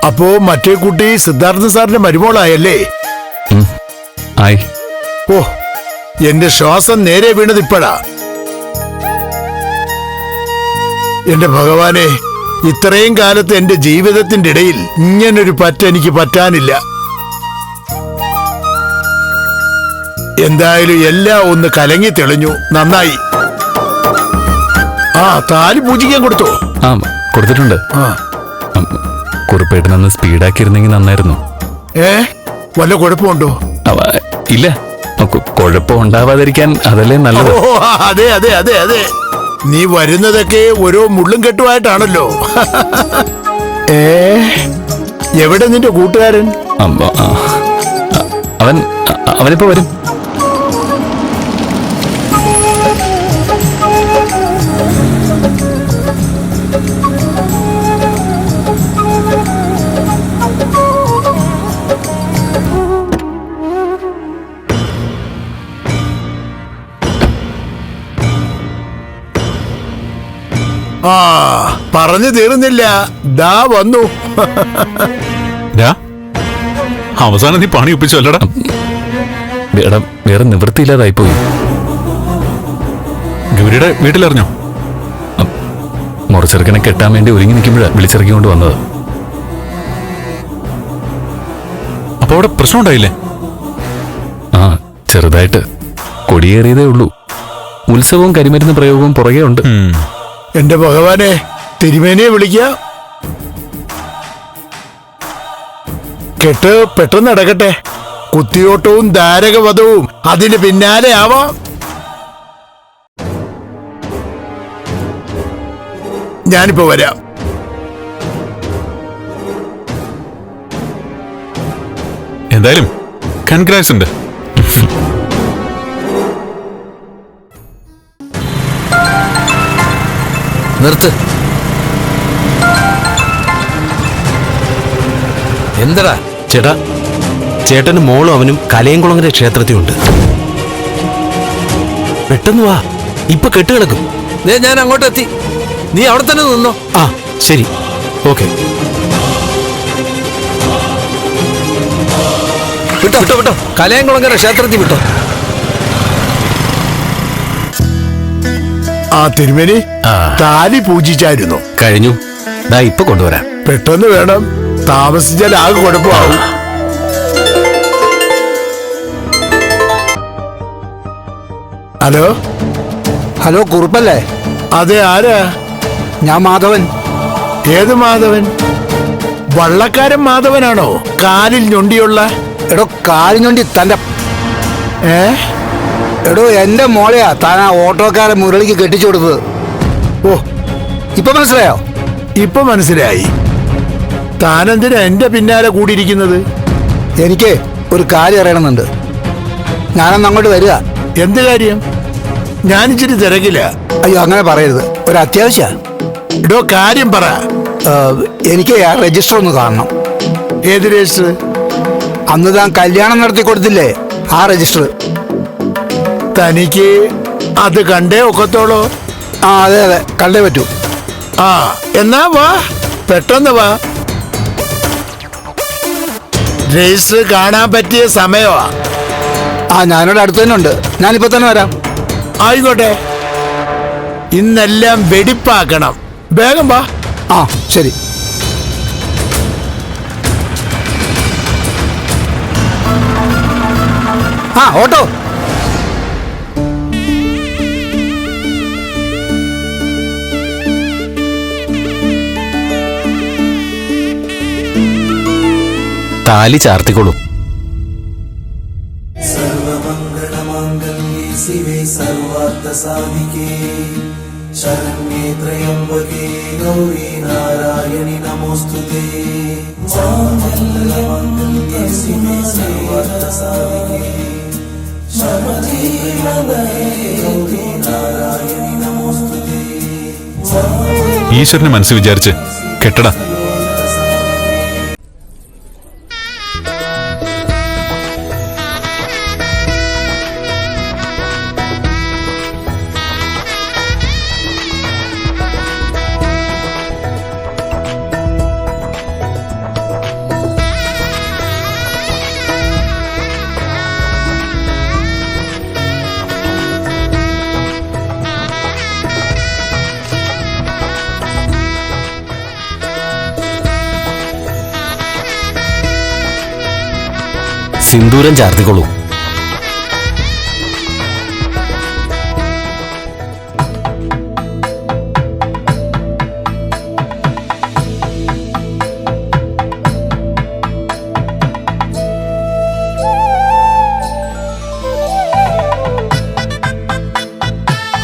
അപ്പോ മറ്റേ കുട്ടി സിദ്ധാർത്ഥ സാറിന്റെ മരുമോളായല്ലേ? ആയി. ഓ, എന്റെ ശ്വാസം നേരെ വീണത് ഇപ്പോഴാ. എന്റെ ഭഗവാനെ, ഇത്രയും കാലത്ത് എന്റെ ജീവിതത്തിന്റെ ഇടയിൽ ഇങ്ങനൊരു എനിക്ക് പറ്റാനില്ല. എന്തായാലും എല്ലാം ഒന്ന് കലങ്ങി തെളിഞ്ഞു. നന്നായി. ആ, താലി പൂജിക്കാൻ കൊടുത്തോ? ആ, കൊടുത്തിട്ടുണ്ട്. കുറുപ്പേട്ടനൊന്ന് സ്പീഡാക്കിയിരുന്നെങ്കിൽ നന്നായിരുന്നു. വല്ല കുഴപ്പമുണ്ടോ? ഇല്ല, കുഴപ്പം ഉണ്ടാവാതിരിക്കാൻ അതല്ലേ നല്ലത്. അതെ അതെ അതെ അതെ, നീ വരുന്നതൊക്കെ ഓരോ മുള്ളും കെട്ടുമായിട്ടാണല്ലോ. എവിടെ നിന്റെ കൂട്ടുകാരൻ? അവനിപ്പോ വരും. ആ, പറഞ്ഞു തീർന്നില്ല, ദാ വന്നു. അവസാനം നീ പണി ഒപ്പിച്ചു അല്ലടാ. വേറെ നിവൃത്തിയില്ലാതായിപ്പോയി. ഗൗരിയുടെ വീട്ടിലറിഞ്ഞോ? മുറച്ചെറുക്കനെ കെട്ടാൻ വേണ്ടി ഒരുങ്ങി നിൽക്കുമ്പോഴാണ് വിളിച്ചിറക്കിക്കൊണ്ട് വന്നത്. അപ്പൊ അവിടെ പ്രശ്നം ഉണ്ടായില്ലേ? ആ, ചെറുതായിട്ട്. കൊടിയേറിയതേ ഉള്ളൂ. ഉത്സവവും കരിമരുന്ന് പ്രയോഗവും പുറകെ ഉണ്ട്. എന്റെ ഭഗവാനെ, തിരുമേനിയെ വിളിക്ക. കെട്ട് പെട്ടെന്ന് നടക്കട്ടെ. കുത്തിയോട്ടവും ധാരകവധവും അതിന് പിന്നാലെ ആവാം. ഞാനിപ്പോ വരാം. എന്തായാലും കൺഗ്രാറ്റ്സ് ഉണ്ട്. നിർത്ത്. എന്തടാ ചേട്ടാ, ചേട്ടന് മോളും അവനും കലയംകുളങ്ങര ക്ഷേത്രത്തിലുണ്ട്. പെട്ടെന്ന് വാ, ഇപ്പൊ കെട്ടുകിടക്കും. ഞാൻ അങ്ങോട്ട് എത്തി, നീ അവിടെ തന്നെ നിന്നോ. ആ ശരി, ഓക്കെ. വിട്ടോ വിട്ടോ വിട്ടോ, കലയംകുളങ്ങര ക്ഷേത്രത്തിൽ വിട്ടോ. ആ, തിരുമേനി താലി പൂജിച്ചായിരുന്നു. കഴിഞ്ഞു, ദാ ഇപ്പൊ കൊണ്ടുവരാം. പെട്ടെന്ന് വേണം, താമസിച്ചാൽ ആകെ കുഴപ്പമാവും. Hello hello, കുറുപ്പല്ലേ? അതെ, ആരാ? ഞാൻ മാധവൻ. ഏത് മാധവൻ? വള്ളക്കാരൻ മാധവനാണോ? കാലിൽ ഞൊണ്ടിയുള്ള? എടോ, കാലിൽ ഞൊണ്ടി തന്റെ. എടോ, എന്റെ മോളെയാ താൻ ആ ഓട്ടോക്കാരൻ മുരളിക്ക് കെട്ടിച്ചു കൊടുത്തത്. ഓ, ഇപ്പൊ മനസ്സിലായോ? ഇപ്പൊ മനസ്സിലായി. താനെന്തിനാ എന്റെ പിന്നാലെ കൂടിയിരിക്കുന്നത്? എനിക്ക് ഒരു കാര്യം അറിയണമെന്നുണ്ട്. ഞാനന്ന് അങ്ങോട്ട് വരിക. എന്ത് കാര്യം? ഞാനിച്ചിരി തിരക്കില്ല. അയ്യോ, അങ്ങനെ പറയരുത്, ഒരു അത്യാവശ്യ. ഇടോ, കാര്യം പറ. എനിക്ക് ആ രജിസ്റ്റർ ഒന്ന് കാണണം. ഏത് രജിസ്റ്റർ? അന്ന് താൻ കല്യാണം നടത്തി കൊടുത്തില്ലേ, ആ രജിസ്റ്റർ. തനിക്ക് അത് കണ്ടേ ഒക്കത്തോളോ? ആ, അതെ അതെ, കണ്ടേ പറ്റൂ. ആ, എന്നാ വാ, പെട്ടെന്ന് വാ. രജിസ്റ്റർ കാണാൻ പറ്റിയ സമയമാ. ആ, ഞാനിവിടെ അടുത്ത് തന്നെ ഉണ്ട്. ഞാനിപ്പോ തന്നെ വരാം. ആയിക്കോട്ടെ. ഇന്നെല്ലാം വെടിപ്പാക്കണം. വേഗം വാ. ആ, ശരി. ആ, ഓട്ടോ. താലി ചാർത്തിക്കൊള്ളൂ. शिवे सर्वार्थसाधिके शरण्ये त्र्यम्बके गौरी नारायणि नमोस्तुते माङ्गल्ये शिवे सर्वार्थसाधिके शरण्ये गौरी नारायणि नमोस्तुते. ഈശ്വരനെ മനസ്സിൽ വിചാരിച്ച് കെട്ടടാ. സിന്ദൂരം ചാർത്തിക്കൊള്ളൂ.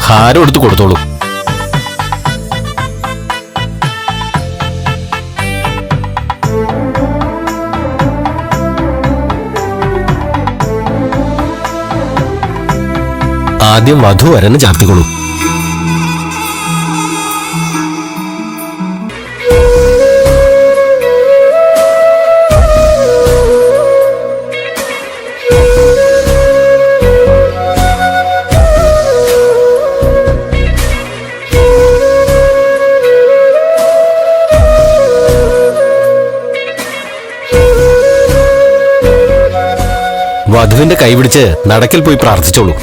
ഹാരം എടുത്ത് കൊടുത്തോളൂ. ആദ്യം വധു വരന് ചാർത്തിക്കൊള്ളൂ. വധുവിന്റെ കൈപിടിച്ച് നടക്കൽ പോയി പ്രാർത്ഥിച്ചോളൂ.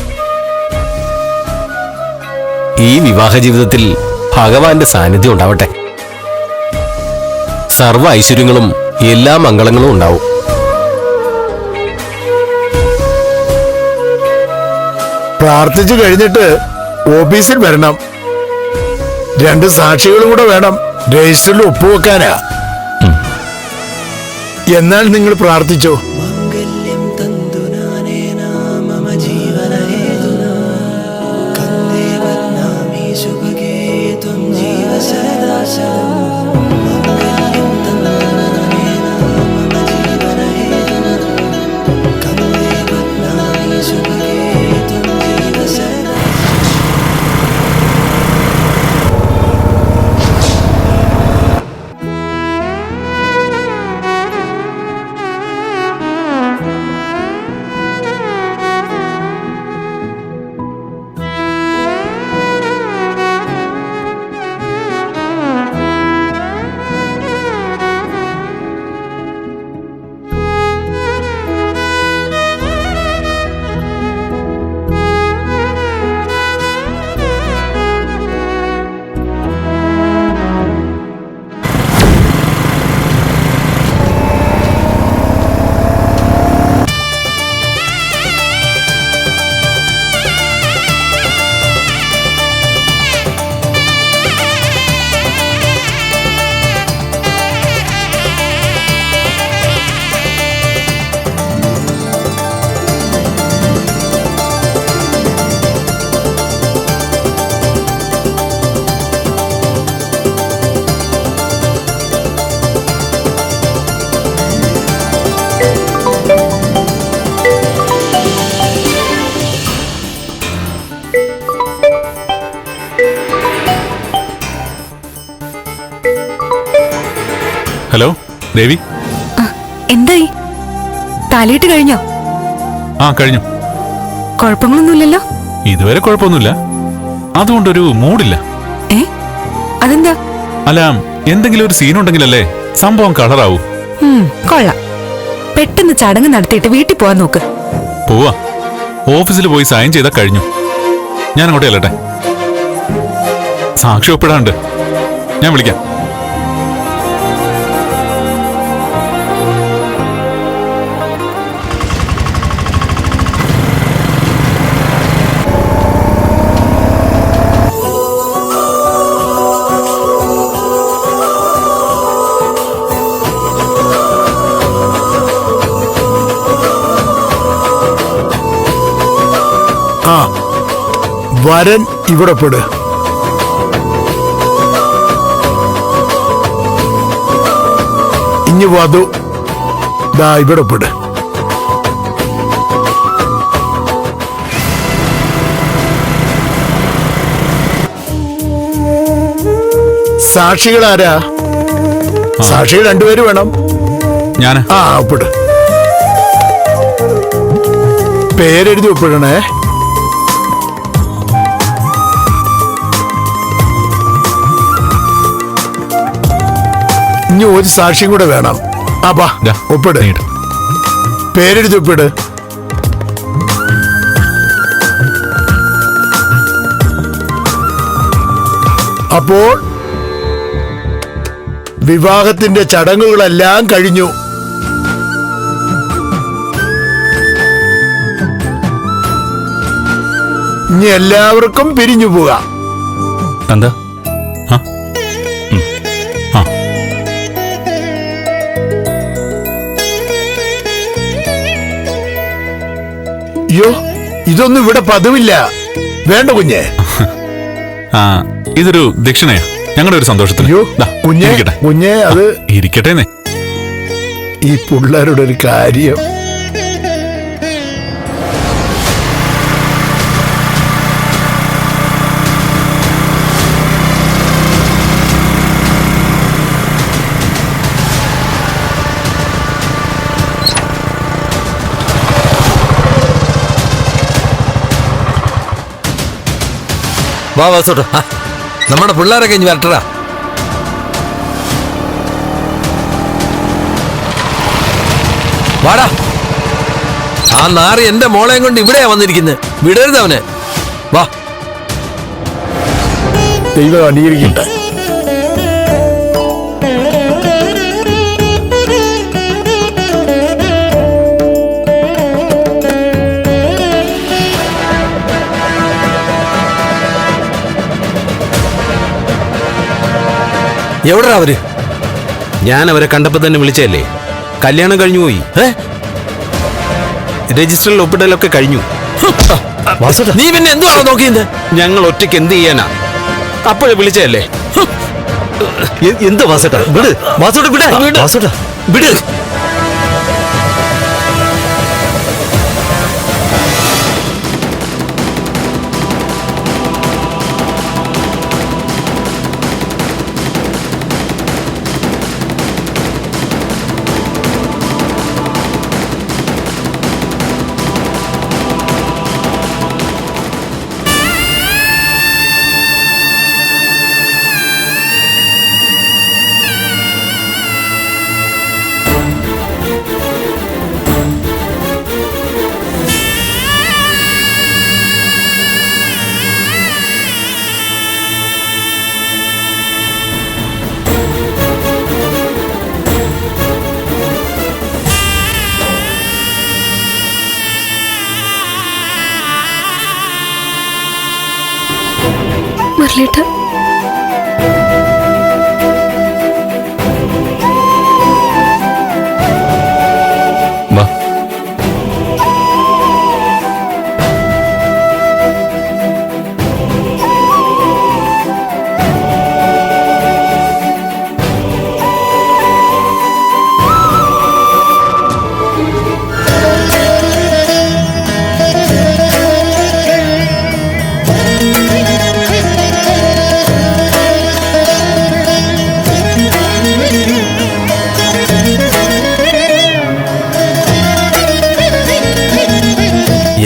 ഈ വിവാഹ ജീവിതത്തിൽ ഭഗവാന്റെ സാന്നിധ്യം ഉണ്ടാവട്ടെ. സർവ്വ ഐശ്വര്യങ്ങളും എല്ലാ മംഗളങ്ങളും ഉണ്ടാവും. പ്രാർത്ഥിച്ചു കഴിഞ്ഞിട്ട് ഓഫീസിൽ വരണം. 2 സാക്ഷികളും കൂടെ വേണം രജിസ്റ്ററിൽ ഒപ്പുവെക്കാനാ. എന്നാൽ നിങ്ങൾ പ്രാർത്ഥിച്ചോ. मङ्गल्यं तन्तुनानेन मम जीवनहेतुना कन्दे बध्नामि शुभगे त्वं जीव सदा शतम् मङ्गल्यं तन्तुनानेन मम जीवनहेतुना कन्दे बध्नामि शुभगे त्वं जीव सदा ഹലോ ദേവി. എന്തായി? താലിയിട്ട് കഴിഞ്ഞോ? ആ കഴിഞ്ഞു. കുഴപ്പങ്ങളൊന്നുമില്ലല്ലോ? ഇതുവരെ കുഴപ്പമൊന്നുമില്ല. അതുകൊണ്ടൊരു മൂഡില്ല. അതെന്താ? അല്ല, എന്തെങ്കിലും ഒരു സീൻ ഉണ്ടെങ്കിലല്ലേ സംഭവം കളറാവൂ. കൊള്ളാം. പെട്ടെന്ന് ചടങ്ങ് നടത്തിയിട്ട് വീട്ടിൽ പോവാൻ നോക്ക്. പോവാ. ഓഫീസിൽ പോയി സൈൻ ചെയ്താൽ കഴിഞ്ഞു. ഞാൻ അങ്ങോട്ടേ അല്ലട്ടെ. സാക്ഷി ഒപ്പിടാണ്ട്. ഞാൻ വിളിക്കാം. ആ, വരൻ ഇവിടെ പെട്. ഇനി വധു ദാ ഇവിടെ പെട്. സാക്ഷികളാരാ? സാക്ഷികൾ 2 പേര് വേണം. ഞാൻ ആ, ഒപ്പിട്. പേരെഴുതി ഒപ്പിടണേ. ഇനി ഒരു സാക്ഷിയും കൂടെ വേണം. അപ്പാ ഒപ്പിട്. പേരെഴുതി ഒപ്പിട്. അപ്പോൾ വിവാഹത്തിന്റെ ചടങ്ങുകളെല്ലാം കഴിഞ്ഞു. ഇനി എല്ലാവർക്കും പിരിഞ്ഞു പോകാം. എന്താ ആ ആ അയ്യോ, ഇതൊന്നും ഇവിടെ പതിവില്ല. വേണ്ട കുഞ്ഞെ. ആ ഇതൊരു ദക്ഷിണയാ ഞങ്ങളുടെ ഒരു സന്തോഷത്തിന്. അയ്യോ ദാ, കുഞ്ഞെ, ഇരിക്കട്ടെ. കുഞ്ഞെ, അത് ഇരിക്കട്ടേന്നേ. ഈ പിള്ളേരുടെ ഒരു കാര്യം. വാ വാസോട്ടോ, നമ്മുടെ പിള്ളേരൊക്കെ ഇനി വരട്ടടാ. വാടാ. ആ നാറി എന്റെ മോളെയും കൊണ്ട് ഇവിടെയാ വന്നിരിക്കുന്നത്. വിടരുത് അവനെ. വാ. ദൈവം അനുകരിക്കട്ടെ. എവിടാ അവര്? ഞാൻ അവരെ കണ്ടപ്പോ തന്നെ വിളിച്ചല്ലേ. കല്യാണം കഴിഞ്ഞു പോയി. രജിസ്റ്ററിൽ ഒപ്പിടലൊക്കെ കഴിഞ്ഞു. നീ പിന്നെ എന്തുവാണോ നോക്കിയത്? ഞങ്ങൾ ഒറ്റയ്ക്ക് എന്ത് ചെയ്യാനാ? അപ്പോഴേ വിളിച്ചല്ലേ. എന്താ വാസേട്ടാ? വിട് വാസോട്ട, വിട് വാസോട്ട, വിട്. മുരളീട്ട, വാ.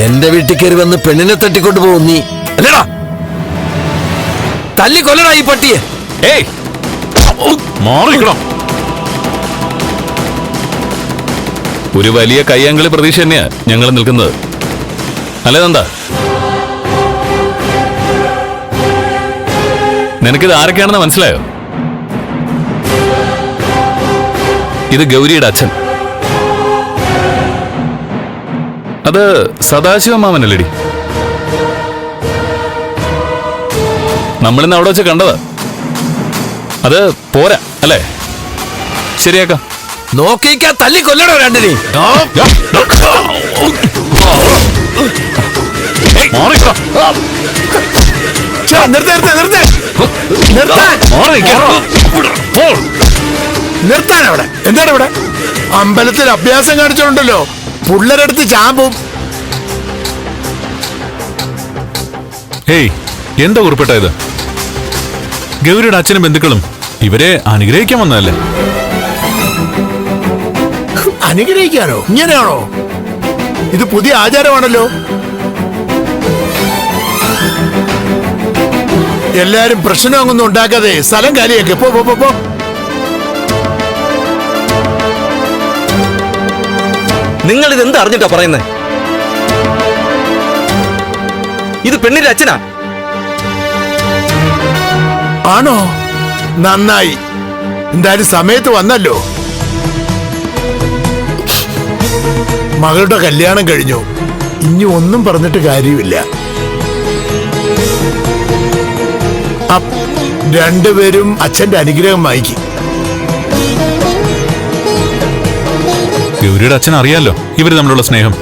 എന്റെ വീട്ടിൽ കയറി വന്ന് പെണ്ണിനെ തട്ടിക്കൊണ്ടു പോകും നീ അല്ലേടാ? തല്ലി കൊല്ലടാ ഈ പട്ടിയെ. ഏയ് മാറിക്കണം. ഒരു വലിയ കയ്യാങ്കളി പ്രതീക്ഷ തന്നെയാ ഞങ്ങൾ നിൽക്കുന്നത്. അല്ലേതെന്താ? നിനക്കിത് ആരൊക്കെയാണെന്ന് മനസ്സിലായോ? ഇത് ഗൗരിയുടെ അച്ഛൻ. അത് സദാശിവ മാമനല്ലേടി? നമ്മളിന്ന് അവിടെ വെച്ച് കണ്ടതാ. അത് പോരാ അല്ലേ? ശരിയാക്കാം. നോക്കിക്കാ, തല്ലി കൊല്ലടോ രണ്ടിനെയും. നിർത്താൻ അവിടെ എന്താണ് ഇവിടെ? അമ്പലത്തിൽ അഭ്യാസം കാണിച്ചോണ്ടല്ലോ പിള്ളേരെടുത്ത് ചാമ്പും. ഏയ് എന്താ കുറിപ്പിട്ട ഇത്? ഗൗരിയുടെ അച്ഛനും ബന്ധുക്കളും ഇവരെ അനുഗ്രഹിക്കാൻ വന്നതല്ലേ? അനുഗ്രഹിക്കാനോ? ഇങ്ങനെയാണോ? ഇത് പുതിയ ആചാരമാണല്ലോ. എല്ലാരും പ്രശ്നമൊന്നും ഉണ്ടാക്കാതെ സ്ഥലം കാലിയാക്കി പോ പോ പോ. നിങ്ങൾ ഇത് എന്താ അറിഞ്ഞിട്ടാ പറയുന്നത്? ഇത് പെണ്ണിന്റെ അച്ഛനാ. ആണോ? നന്നായി. എന്തായാലും സമയത്ത് വന്നല്ലോ. മകളുടെ കല്യാണം കഴിഞ്ഞു. ഇനി ഒന്നും പറഞ്ഞിട്ട് കാര്യമില്ല. രണ്ടുപേരും അച്ഛന്റെ അനുഗ്രഹം വാങ്ങിക്കും. ഗൗരിയുടെ അച്ഛൻ അറിയാലോ ഇവര് തമ്മിലുള്ള സ്നേഹം.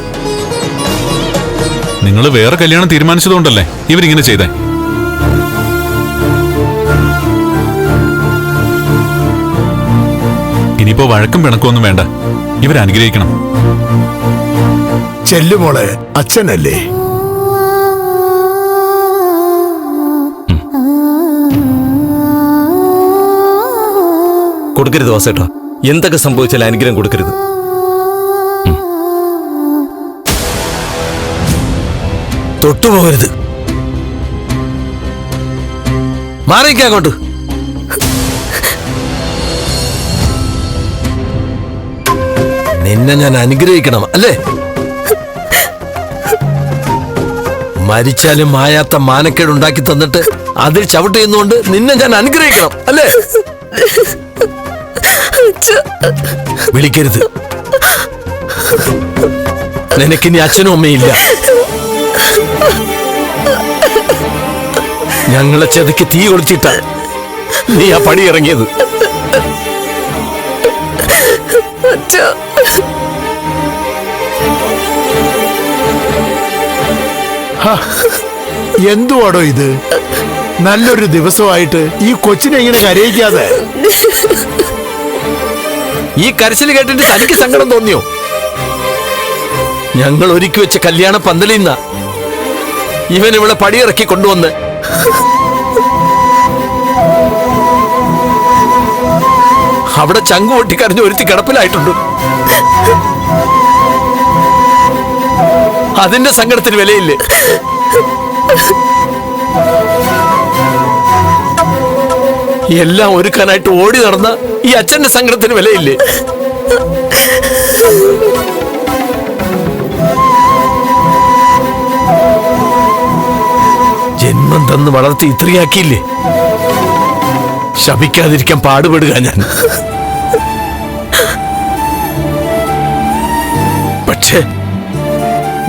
നിങ്ങൾ വേറെ കല്യാണം തീരുമാനിച്ചതുകൊണ്ടല്ലേ ഇവരിങ്ങനെ ചെയ്തേ. ഇനിയിപ്പോ വഴക്കും പിണക്കൊന്നും വേണ്ട, ഇവരനുഗ്രഹിക്കണം. ചെല്ലുമോളെ, അച്ഛനല്ലേ. കൊടുക്കരുത് വാസേട്ടാ, എന്തൊക്കെ സംഭവിച്ചാലും അനുഗ്രഹം കൊടുക്കരുത്. തൊട്ടുപോകരുത്. മാറിക്ക അങ്ങോട്ട്. നിന്നെ ഞാൻ അനുഗ്രഹിക്കണം അല്ലേ? മരിച്ചാലും മായാത്ത മാനക്കേട് ഉണ്ടാക്കി തന്നിട്ട് അതിൽ ചവിട്ട് ചെയ്യുന്നതുകൊണ്ട് നിന്നെ ഞാൻ അനുഗ്രഹിക്കണം അല്ലേ? വിളിക്കരുത്. നിനക്കിനി അച്ഛനും അമ്മയില്ല. ഞങ്ങളെ ചെതയ്ക്ക് തീ ഒളിച്ചിട്ട നീ ആ പടി ഇറങ്ങിയത്. എന്തുവാടോ ഇത്? നല്ലൊരു ദിവസമായിട്ട് ഈ കൊച്ചിനെ ഇങ്ങനെ കരയിക്കാതെ. ഈ കരച്ചിൽ കേട്ടിട്ട് തനിക്ക് സങ്കടം തോന്നിയോ? ഞങ്ങൾ ഒരുക്കി വെച്ച കല്യാണ പന്തലിൽ നിന്ന ഇവൻ ഇവിടെ പടിയിറക്കി കൊണ്ടുവന്ന് അവിടെ ചങ്കു പൊട്ടിക്കരഞ്ഞ് ഒരുത്തി കിടപ്പിലായിട്ടുണ്ട്. അതിന്റെ സങ്കടത്തിന് വിലയില്ലേ? എല്ലാം ഒരുക്കാനായിട്ട് ഓടി നടന്ന ഈ അച്ഛന്റെ സങ്കടത്തിന് വിലയില്ലേ? ജന്മം തന്ന് വളർത്തി ഇത്രയാക്കിയില്ലേ? ശപിക്കാതിരിക്കാൻ പാടുപെടുക ഞാൻ. പക്ഷേ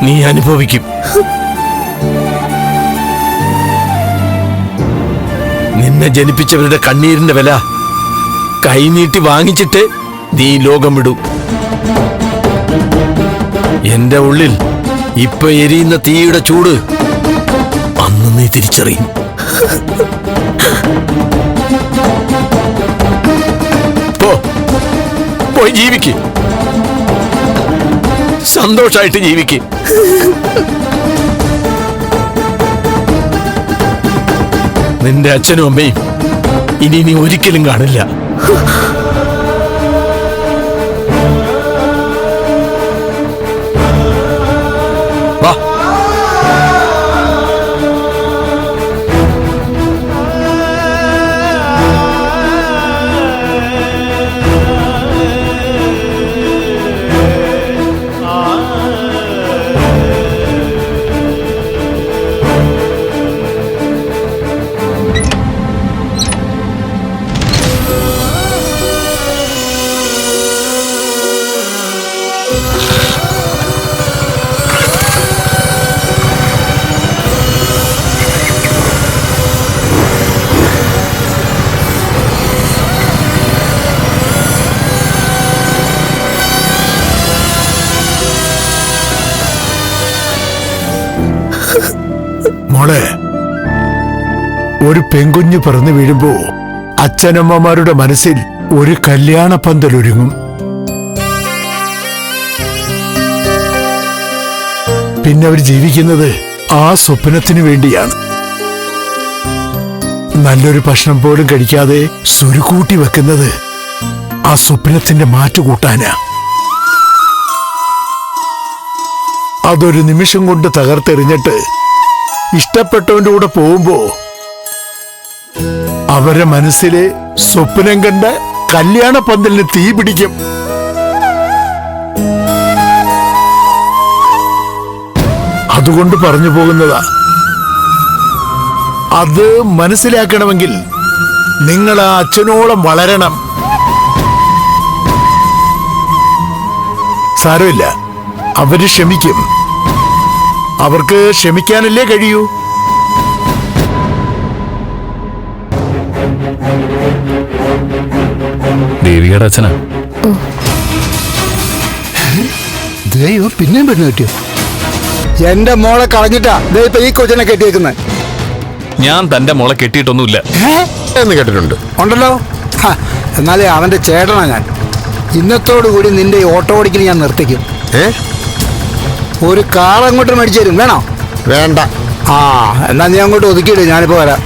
നീ അനുഭവിക്കും. നിന്നെ ജനിപ്പിച്ചവരുടെ കണ്ണീരിന്റെ വില കൈനീട്ടി വാങ്ങിച്ചിട്ട് നീ ലോകം വിടൂ. എന്റെ ഉള്ളിൽ ഇപ്പൊ എരിയുന്ന തീയുടെ ചൂട് അന്ന് നീ തിരിച്ചറിയും. പോയി ജീവിക്ക്, സന്തോഷായിട്ട് ജീവിക്ക്. നിന്റെ അച്ഛനും അമ്മയും ഇനി നീ ഒരിക്കലും കാണില്ല. വാ. മോളെ, ഒരു പെൺകുഞ്ഞ് പിറന്നു വീഴുമ്പോ അച്ഛനമ്മമാരുടെ മനസ്സിൽ ഒരു കല്യാണ പന്തലൊരുങ്ങും. പിന്നെ അവർ ജീവിക്കുന്നത് ആ സ്വപ്നത്തിനു വേണ്ടിയാണ്. നല്ലൊരു ഭക്ഷണം പോലും കഴിക്കാതെ സുരുക്കൂട്ടി വെക്കുന്നത് ആ സ്വപ്നത്തിന്റെ മാറ്റുകൂട്ടാനാ. അതൊരു നിമിഷം കൊണ്ട് തകർത്തെറിഞ്ഞിട്ട് ഇഷ്ടപ്പെട്ടവന്റെ കൂടെ പോകുമ്പോ അവരുടെ മനസ്സിലെ സ്വപ്നം കണ്ട കല്യാണ പന്തലിന് തീ പിടിക്കും. അതുകൊണ്ട് പറഞ്ഞു പോകുന്നതാ. അത് മനസ്സിലാക്കണമെങ്കിൽ നിങ്ങൾ ആ അച്ഛനോളം വളരണം. സാരമില്ല, അവര് ക്ഷമിക്കും. അവർക്ക് ക്ഷമിക്കാനല്ലേ കഴിയൂ. ദേവികയുടെ അച്ഛനാ. ദൈവം പിന്നെയും പെണ്ണ് കെട്ടിയോ? എന്റെ മോളെ കളഞ്ഞിട്ടാ ദേ ഇപ്പൊ ഈ കൊച്ചിനെ കെട്ടിയേക്കുന്നത്. ഞാൻ തന്റെ മോളെ കെട്ടിയിട്ടൊന്നുമില്ല എന്ന് കേട്ടിട്ടുണ്ട്. ഉണ്ടല്ലോ. എന്നാലേ അവന്റെ ചേട്ടനാ ഞാൻ. ഇന്നത്തോടുകൂടി നിന്റെ ഈ ഓട്ടോ ഓടിക്കൽ ഞാൻ നിർത്തിക്കും. ഒരു കാർ അങ്ങോട്ട് മേടിച്ചു തരും. വേണോ? വേണ്ട. ആ എന്നാ നീ അങ്ങോട്ട് ഒതുക്കിയിട്, ഞാനിപ്പോ വരാം.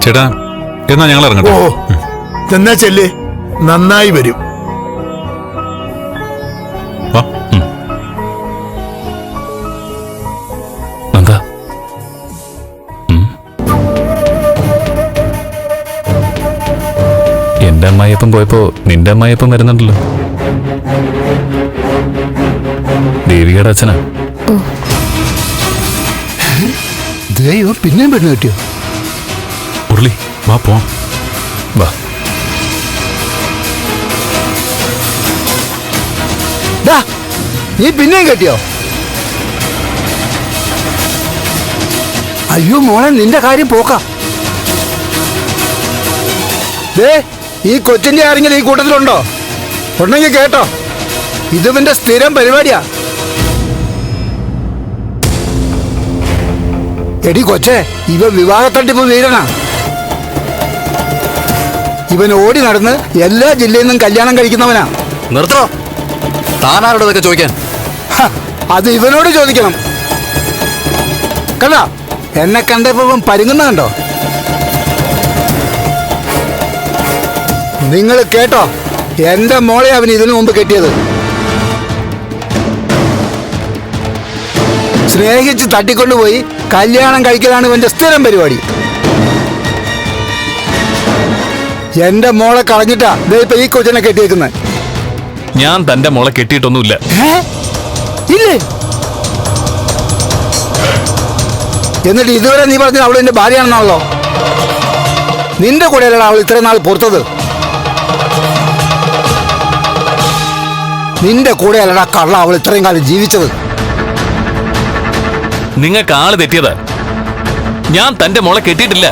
ചേട്ടാ എന്നാ ഞങ്ങൾ ഓ ഇറങ്ങട്ടെ. എന്നാ ചെല്ലേ, നന്നായി വരും. വാ. നന്ദ, എന്റെ അമ്മായിയപ്പം പോയപ്പോ നിന്റെ അമ്മായിയപ്പം വരുന്നുണ്ടല്ലോ. ദേവികയുടെ അച്ഛനാ. ദൈവം പിന്നെയും പെണ്ണ് കെട്ടിയോ? മുരളി വാ പോവാം. വാ. ഡാ, നീ പിന്നെയും കെട്ടിയോ? അയ്യോ മോളെ, നിന്റെ കാര്യം പോക്കാം. ദേ ഈ കൊച്ചിന്റെ ആരെങ്കിലും ഈ കൂട്ടത്തിലുണ്ടോ? ഉണ്ടെങ്കിൽ കേട്ടോ, ഇതിവന്റെ സ്ഥിരം പരിപാടിയാ. എടി കൊച്ചേ, ഇവൻ വിവാഹത്തട്ടിപ്പ് വീരനാ. ഇവൻ ഓടി നടന്ന് എല്ലാ ജില്ലയിൽ നിന്നും കല്യാണം കഴിക്കുന്നവനാ. നിർത്തോ. താനാരോട് ഇതൊക്കെ ചോദിക്കാൻ? അത് ഇവനോട് ചോദിക്കണം. കണ്ട, എന്നെ കണ്ടപ്പോ ഇവൻ പരുങ്ങുന്ന കണ്ടോ? നിങ്ങൾ കേട്ടോ, എന്റെ മോളെ അവൻ ഇതിനു മുമ്പ് കെട്ടിയത്. സ്നേഹിച്ച് തട്ടിക്കൊണ്ടുപോയി കല്യാണം കഴിക്കലാണ് ഇവന്റെ സ്ഥിരം പരിപാടി. എന്റെ മോളെ കളഞ്ഞിട്ടാ ദേ ഇപ്പൊ ഈ കൊച്ചിനെ കെട്ടിയേക്കുന്നത്. ഞാൻ തന്റെ മോളെ കെട്ടിയിട്ടൊന്നുമില്ല. ഇല്ലേ? എന്നിട്ട് ഇതുവരെ നീ പറഞ്ഞത് അവൾ എന്റെ ഭാര്യയാണെന്നാണല്ലോ. നിന്റെ കൂടെയല്ലടാ അവൾ ഇത്രയും നാൾ പുറത്തത്. നിന്റെ കൂടെയല്ലടാ കള്ള അവൾ ഇത്രയും കാലം ജീവിച്ചത്. നിങ്ങൾക്ക് ആള് തെറ്റിയതാ. ഞാൻ തന്റെ മോളെ കെട്ടിയിട്ടില്ല.